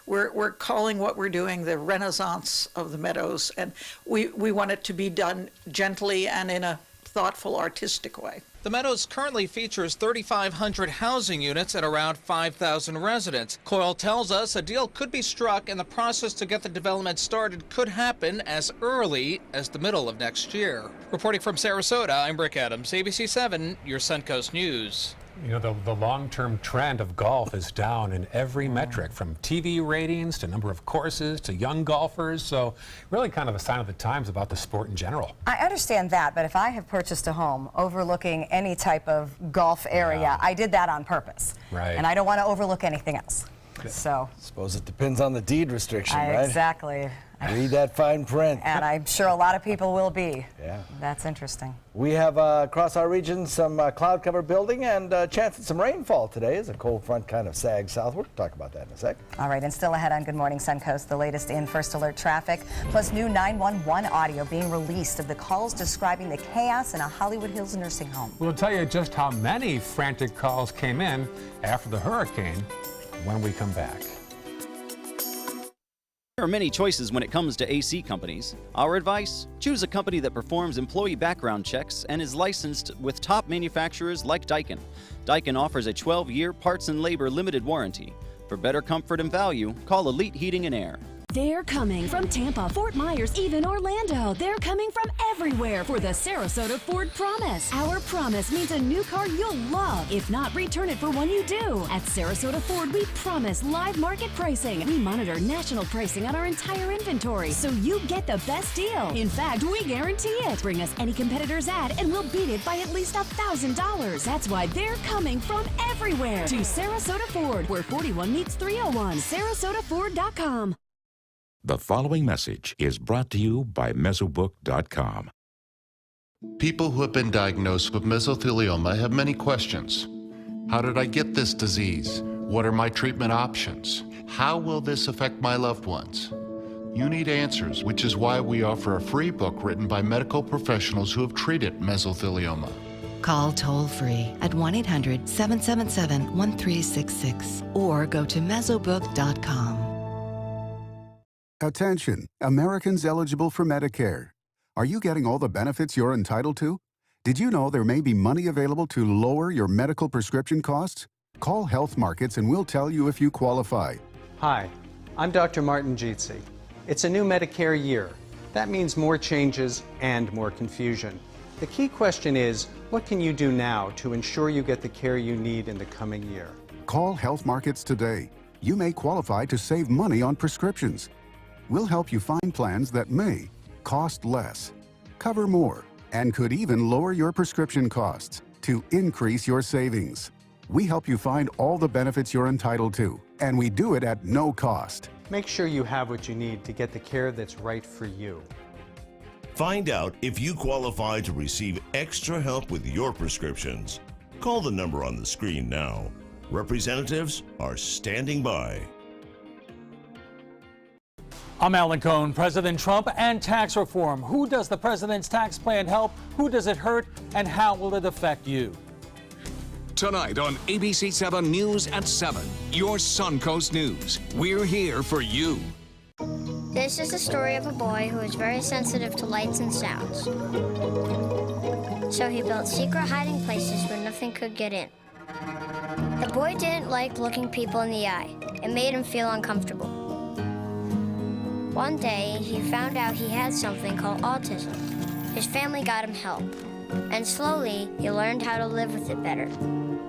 We're calling what we're doing the renaissance of the meadows, and we want it to be done gently and in a thoughtful, artistic way.
The Meadows currently features 3,500 housing units and around 5,000 residents. Coyle tells us a deal could be struck and the process to get the development started could happen as early as the middle of next year. Reporting from Sarasota, I'm Rick Adams, ABC 7, your Suncoast News.
You know, the long-term trend of golf is down in every metric, from TV ratings to number of courses to young golfers. So really kind of a sign of the times about the sport in general.
I understand that, but if I have purchased a home overlooking any type of golf area, I did that on purpose.
Right.
And I don't want to overlook anything else. So
suppose it depends on the deed restriction, right?
Exactly.
Read that fine print.
And I'm sure a lot of people will be.
Yeah.
That's interesting.
We have across our region some cloud cover building and a chance at some rainfall today as a cold front kind of sags southward. We'll talk about that in a sec.
All right, and still ahead on Good Morning Suncoast, the latest in First Alert traffic, plus new 911 audio being released of the calls describing the chaos in a Hollywood Hills nursing home.
We'll tell you just how many frantic calls came in after the hurricane when we come back.
There are many choices when it comes to AC companies. Our advice? Choose a company that performs employee background checks and is licensed with top manufacturers like Daikin. Daikin offers a 12-year parts and labor limited warranty. For better comfort and value, call Elite Heating and Air.
They're coming from Tampa, Fort Myers, even Orlando. They're coming from everywhere for the Sarasota Ford Promise. Our promise means a new car you'll love. If not, return it for one you do. At Sarasota Ford, we promise live market pricing. We monitor national pricing on our entire inventory, so you get the best deal. In fact, we guarantee it. Bring us any competitor's ad, and we'll beat it by at least $1,000. That's why they're coming from everywhere to Sarasota Ford, where 41 meets 301. SarasotaFord.com.
The following message is brought to you by Mesobook.com.
People who have been diagnosed with mesothelioma have many questions. How did I get this disease? What are my treatment options? How will this affect my loved ones? You need answers, which is why we offer a free book written by medical professionals who have treated mesothelioma.
Call toll-free at 1-800-777-1366 or go to Mesobook.com.
Attention, Americans eligible for Medicare. Are you getting all the benefits you're entitled to? Did you know there may be money available to lower your medical prescription costs? Call Health Markets and we'll tell you if you qualify.
Hi, I'm Dr. Martin Jeetzy. It's a new Medicare year. That means more changes and more confusion. The key question is, what can you do now to ensure you get the care you need in the coming year?
Call Health Markets today. You may qualify to save money on prescriptions. We'll help you find plans that may cost less, cover more, and could even lower your prescription costs to increase your savings. We help you find all the benefits you're entitled to, and we do it at no cost.
Make sure you have what you need to get the care that's right for you.
Find out if you qualify to receive extra help with your prescriptions. Call the number on the screen now. Representatives are standing by.
I'm Alan Cohn. President Trump and tax reform. Who does the president's tax plan help? Who does it hurt? And how will it affect you?
Tonight on ABC 7 News at 7, your Suncoast News. We're here for you.
This is the story of a boy who is very sensitive to lights and sounds. So he built secret hiding places where nothing could get in. The boy didn't like looking people in the eye. It made him feel uncomfortable. One day, he found out he had something called autism. His family got him help, and slowly, he learned how to live with it better.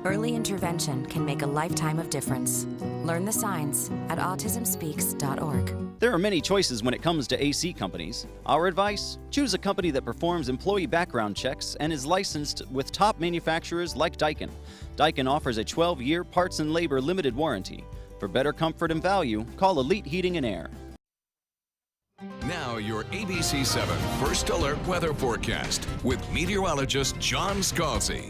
Early intervention can make a lifetime of difference. Learn the signs at autismspeaks.org.
There are many choices when it comes to AC companies. Our advice? Choose a company that performs employee background checks and is licensed with top manufacturers like Daikin. Daikin offers a 12-year parts and labor limited warranty. For better comfort and value, call Elite Heating and Air.
Now your ABC 7 First Alert weather forecast with meteorologist John Scalzi.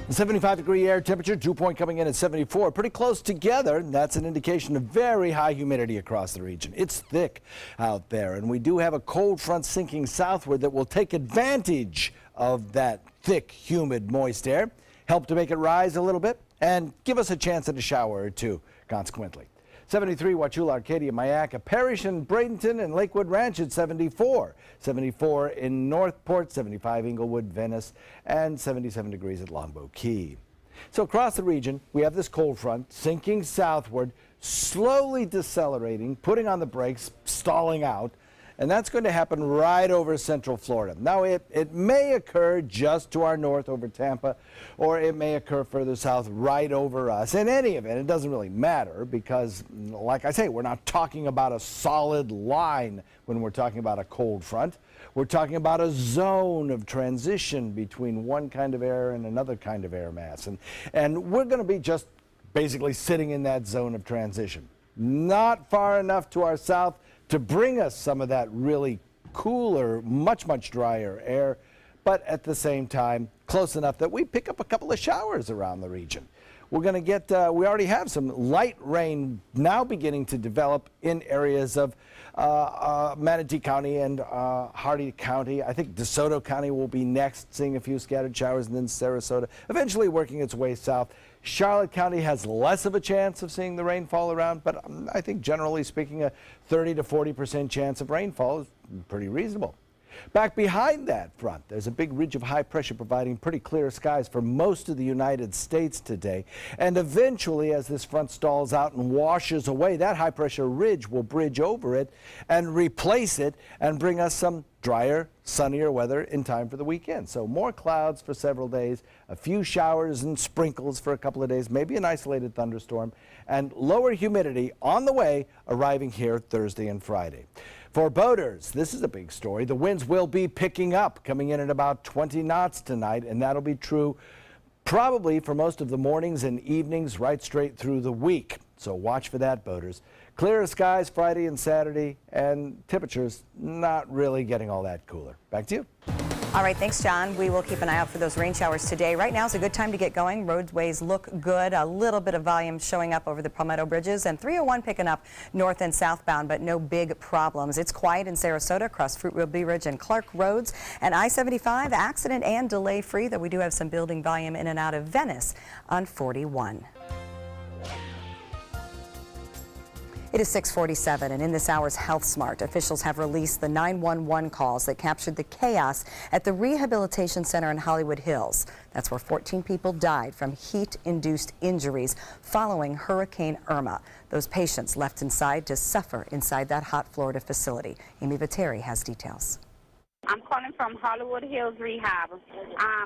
75-degree air temperature, dew point coming in at 74. Pretty close together, and that's an indication of very high humidity across the region. It's thick out there, and we do have a cold front sinking southward that will take advantage of that thick, humid, moist air help to make it rise a little bit and give us a chance at a shower or two, consequently. 73 Wauchula, Arcadia, Myakka Parish, and Bradenton and Lakewood Ranch at 74. 74 in Northport, 75 Inglewood, Venice, and 77 degrees at Longboat Key. So across the region, we have this cold front sinking southward, slowly decelerating, putting on the brakes, stalling out. And that's going to happen right over central Florida. Now, it may occur just to our north over Tampa, or it may occur further south right over us. In any event, it doesn't really matter because, like I say, we're not talking about a solid line when we're talking about a cold front. We're talking about a zone of transition between one kind of air and another kind of air mass. And we're going to be just basically sitting in that zone of transition. Not far enough to our south to bring us some of that really cooler, much drier air, but at the same time, close enough that we pick up a couple of showers around the region. We're going to get, we already have some light rain now beginning to develop in areas of Manatee County and Hardee County. I think DeSoto County will be next, seeing a few scattered showers, and then Sarasota, eventually working its way south. Charlotte County has less of a chance of seeing the rainfall around, but I think generally speaking, a 30 to 40% chance of rainfall is pretty reasonable. Back behind that front, there's a big ridge of high pressure providing pretty clear skies for most of the United States today. And eventually, as this front stalls out and washes away, that high pressure ridge will bridge over it and replace it and bring us some drier, sunnier weather in time for the weekend. So more clouds for several days, a few showers and sprinkles for a couple of days, maybe an isolated thunderstorm, and lower humidity on the way, arriving here Thursday and Friday. For boaters, this is a big story. The winds will be picking up, coming in at about 20 knots tonight, and that'll be true probably for most of the mornings and evenings right straight through the week. So watch for that, boaters. Clearer skies Friday and Saturday, and temperatures not really getting all that cooler. Back to you.
All right, thanks, John. We will keep an eye out for those rain showers today. Right now is a good time to get going. Roadways look good. A little bit of volume showing up over the Palmetto Bridges, and 301 picking up north and southbound, but no big problems. It's quiet in Sarasota across Fruitvale, Bee Ridge, and Clark Roads. And I-75 accident and delay free, though we do have some building volume in and out of Venice on 41. It is 6:47, and in this hour's Health Smart, officials have released the 911 calls that captured the chaos at the Rehabilitation Center in Hollywood Hills. That's where 14 people died from heat-induced injuries following Hurricane Irma. Those patients left inside to suffer inside that hot Florida facility. Amy Viteri has details.
I'm calling from Hollywood Hills Rehab.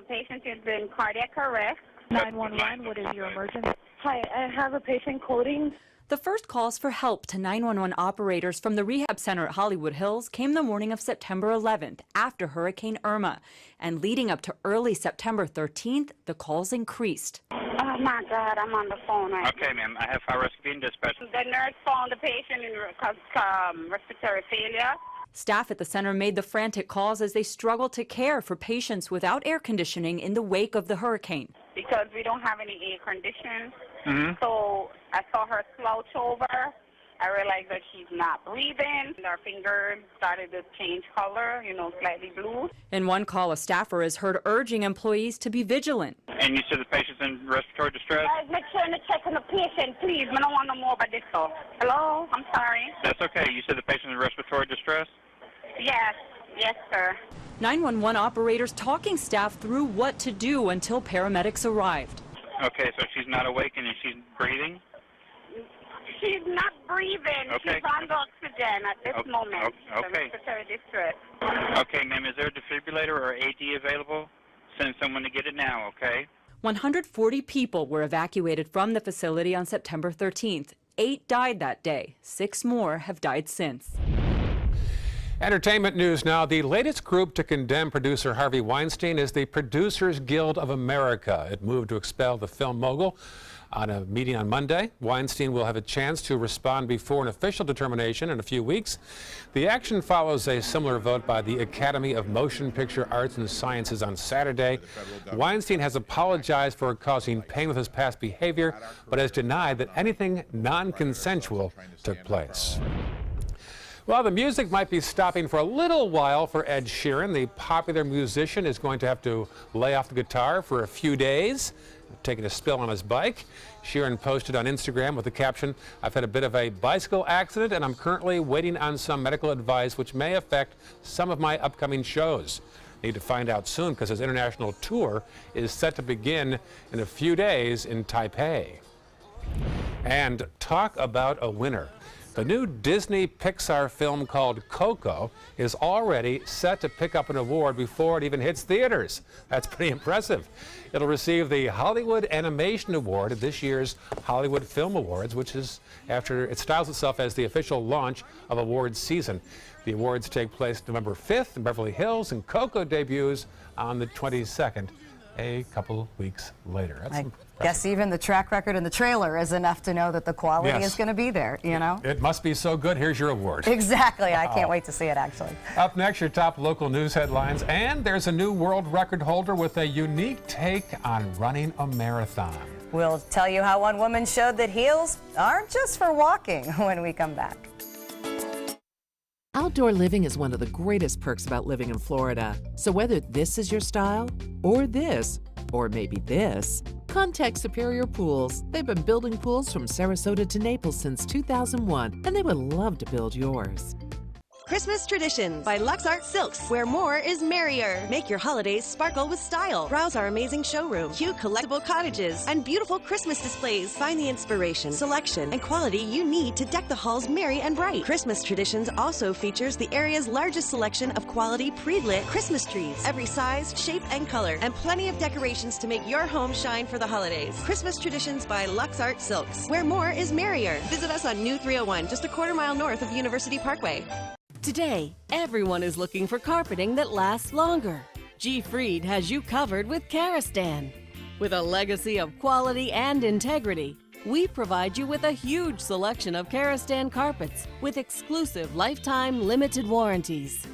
Patient is in cardiac arrest.
911, what is your emergency?
Hi, I have a patient coding.
The first calls for help to 911 operators from the rehab center at Hollywood Hills came the morning of September 11th after Hurricane Irma. And leading up to early September 13th, the calls increased.
Oh my God, I'm on the phone right
Okay, ma'am, I have fire rescue being dispatched.
The nurse found the patient in respiratory failure.
Staff at the center made the frantic calls as they struggled to care for patients without air conditioning in the wake of the hurricane.
Because we don't have any air conditioning. So I saw her slouch over. I realized that she's not breathing. Her fingers started to change color, slightly blue.
In one call, a staffer is heard urging employees to be vigilant.
And you said the patient's in respiratory distress?
Guys, make sure to check on the patient, please. I don't want no more about this stuff. Hello? I'm sorry.
That's okay. You said the patient's in respiratory distress?
Yes. Yes, sir.
911 operators talking staff through what to do until paramedics arrived.
Okay, so she's not awake and she's breathing?
She's not breathing.
Okay.
She's on the oxygen at this moment.
Okay.
Respiratory distress.
Okay, ma'am, is there a defibrillator or AD available? Send someone to get it now, okay?
140 people were evacuated from the facility on September 13th. 8 died that day. 6 more have died since.
Entertainment news now. The latest group to condemn producer Harvey Weinstein is the Producers Guild of America. It moved to expel the film mogul. On a meeting on Monday, Weinstein will have a chance to respond before an official determination in a few weeks. The action follows a similar vote by the Academy of Motion Picture Arts and Sciences on Saturday. Weinstein has apologized for causing pain with his past behavior, but has denied that anything non-consensual took place. Well, the music might be stopping for a little while for Ed Sheeran. The popular musician is going to have to lay off the guitar for a few days, taking a spill on his bike. Sheeran posted on Instagram with the caption, "I've had a bit of a bicycle accident and I'm currently waiting on some medical advice which may affect some of my upcoming shows." Need to find out soon because his international tour is set to begin in a few days in Taipei. And talk about a winner. The new Disney Pixar film called Coco is already set to pick up an award before it even hits theaters. That's pretty impressive. It'll receive the Hollywood Animation Award at this year's Hollywood Film Awards, which is after it styles itself as the official launch of awards season. The awards take place November 5th in Beverly Hills, and Coco debuts on the 22nd, a couple weeks later. That's
guess even the track record in the trailer is enough to know that the quality is going to be there, you know?
It must be so good. Here's your award.
Exactly. Wow. I can't wait to see it, actually.
Up next, your top local news headlines. And there's a new world record holder with a unique take on running a marathon.
We'll tell you how one woman showed that heels aren't just for walking when we come back.
Outdoor living is one of the greatest perks about living in Florida. So whether this is your style, or this, or maybe this, contact Superior Pools. They've been building pools from Sarasota to Naples since 2001, and they would love to build yours.
Christmas Traditions by Lux Art Silks, where more is merrier. Make your holidays sparkle with style. Browse our amazing showroom, cute collectible cottages, and beautiful Christmas displays. Find the inspiration, selection, and quality you need to deck the halls merry and bright. Christmas Traditions also features the area's largest selection of quality pre-lit Christmas trees, every size, shape, and color, and plenty of decorations to make your home shine for the holidays. Christmas Traditions by Lux Art Silks, where more is merrier. Visit us on New 301, just a quarter-mile north of University Parkway.
Today, everyone is looking for carpeting that lasts longer. G. Fried has you covered with Karastan. With a legacy of quality and integrity, we provide you with a huge selection of Karastan carpets with exclusive lifetime limited warranties.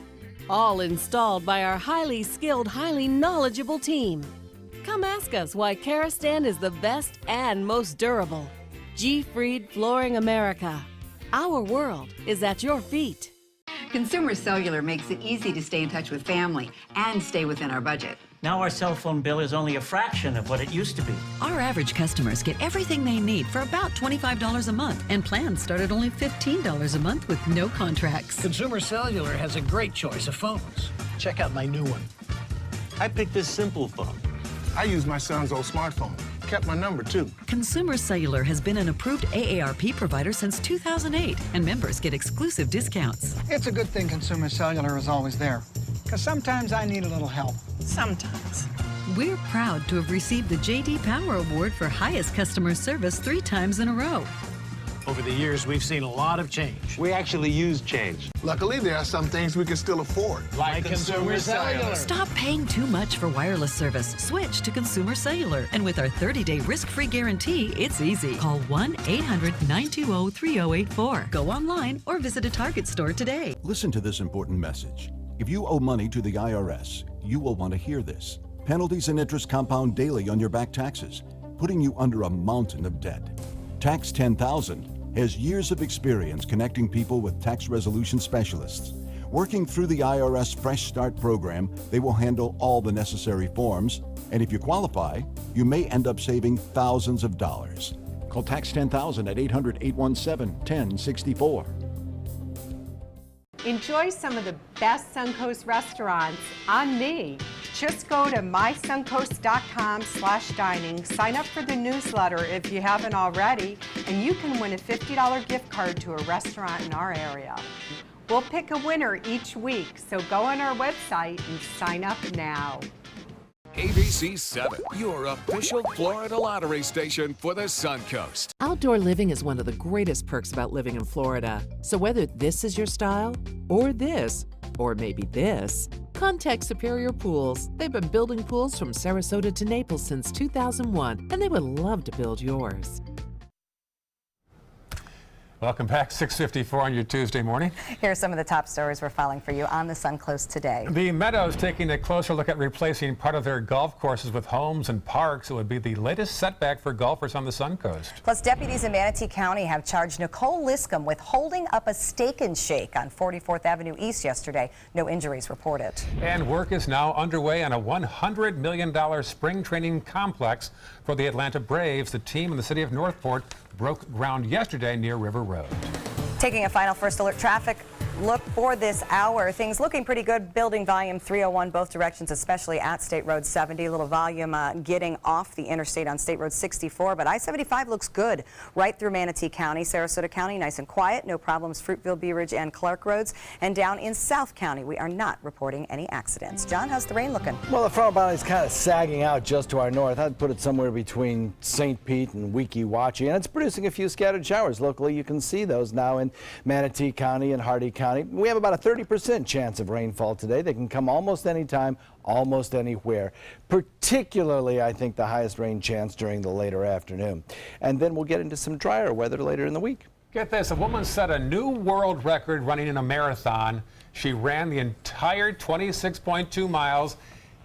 All installed by our highly skilled, highly knowledgeable team. Come ask us why Karastan is the best and most durable. G. Fried Flooring America. Our world is at your feet.
Consumer Cellular makes it easy to stay in touch with family and stay within our budget.
Now our cell phone bill is only a fraction of what it used to be.
Our average customers get everything they need for about $25 a month, and plans start at only $15 a month with no contracts.
Consumer Cellular has a great choice of phones. Check out my new one.
I picked this simple phone.
I use my son's old smartphone. Kept my number, too.
Consumer Cellular has been an approved AARP provider since 2008, and members get exclusive discounts.
It's a good thing Consumer Cellular is always there, because sometimes I need a little help.
Sometimes. We're proud to have received the J.D. Power Award for highest customer service 3 times in a row.
Over the years, we've seen a lot of change.
We actually use change.
Luckily, there are some things we can still afford.
Like Consumer Cellular.
Stop paying too much for wireless service. Switch to Consumer Cellular. And with our 30-day risk-free guarantee, it's easy. Call 1-800-920-3084. Go online or visit a Target store today.
Listen to this important message. If you owe money to the IRS, you will want to hear this. Penalties and interest compound daily on your back taxes, putting you under a mountain of debt. Tax 10,000 has years of experience connecting people with tax resolution specialists. Working through the IRS Fresh Start program, they will handle all the necessary forms, and if you qualify, you may end up saving thousands of dollars. Call Tax 10,000 at 800-817-1064.
Enjoy some of the best Suncoast restaurants on me. Just go to mysuncoast.com/dining, sign up for the newsletter if you haven't already, and you can win a $50 gift card to a restaurant in our area. We'll pick a winner each week, so go on our website and sign up now.
ABC 7, your official Florida lottery station for the Suncoast.
Outdoor living is one of the greatest perks about living in Florida. So whether this is your style, or this, or maybe this, contact Superior Pools. They've been building pools from Sarasota to Naples since 2001, and they would love to build yours.
Welcome back, 6:54 on your Tuesday morning.
Here are some of the top stories we're following for you on the Suncoast today.
The Meadows taking a closer look at replacing part of their golf courses with homes and parks. It would be the latest setback for golfers on the Suncoast.
Plus, deputies in Manatee County have charged Nicole Liscombe with holding up a steak and shake on 44th Avenue East yesterday. No injuries reported.
And work is now underway on a $100 million spring training complex for the Atlanta Braves. The team in the city of Northport broke ground yesterday near River Road.
Taking a final first alert traffic look for this hour. Things looking pretty good. Building volume 301 both directions, especially at State Road 70. A little volume getting off the interstate on State Road 64, but I-75 looks good right through Manatee County. Sarasota County nice and quiet. No problems. Fruitville, Bee Ridge, and Clark Roads. And down in South County, we are not reporting any accidents. John, how's the rain looking?
Well, the front body's kind of sagging out just to our north. I'd put it somewhere between St. Pete and Weeki Wachee, and it's producing a few scattered showers. Locally, you can see those now in Manatee County and Hardy County. We have about a 30% chance of rainfall today. They can come almost any time, almost anywhere. Particularly, I think, the highest rain chance during the later afternoon. And then we'll get into some drier weather later in the week.
Get this, a woman set a new world record running in a marathon. She ran the entire 26.2 miles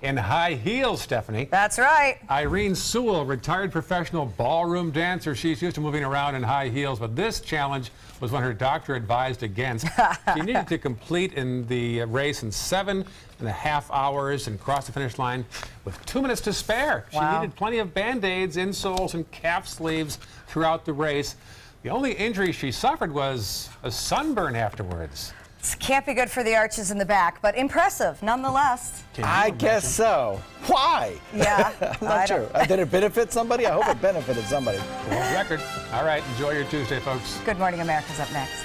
in high heels, Stephanie.
That's right.
Irene Sewell, retired professional ballroom dancer. She's used to moving around in high heels, but this challenge was one her doctor advised against. She needed to complete in the race in 7.5 hours and cross the finish line with 2 minutes to spare. Wow. She needed plenty of Band-Aids, insoles, and calf sleeves throughout the race. The only injury she suffered was a sunburn afterwards.
Can't be good for the arches in the back, but impressive nonetheless.
I guess so. Why?
Yeah.
I'm not sure. Did it benefit somebody? I hope it benefited somebody.
World record. All right, enjoy your Tuesday, folks.
Good Morning America's up next.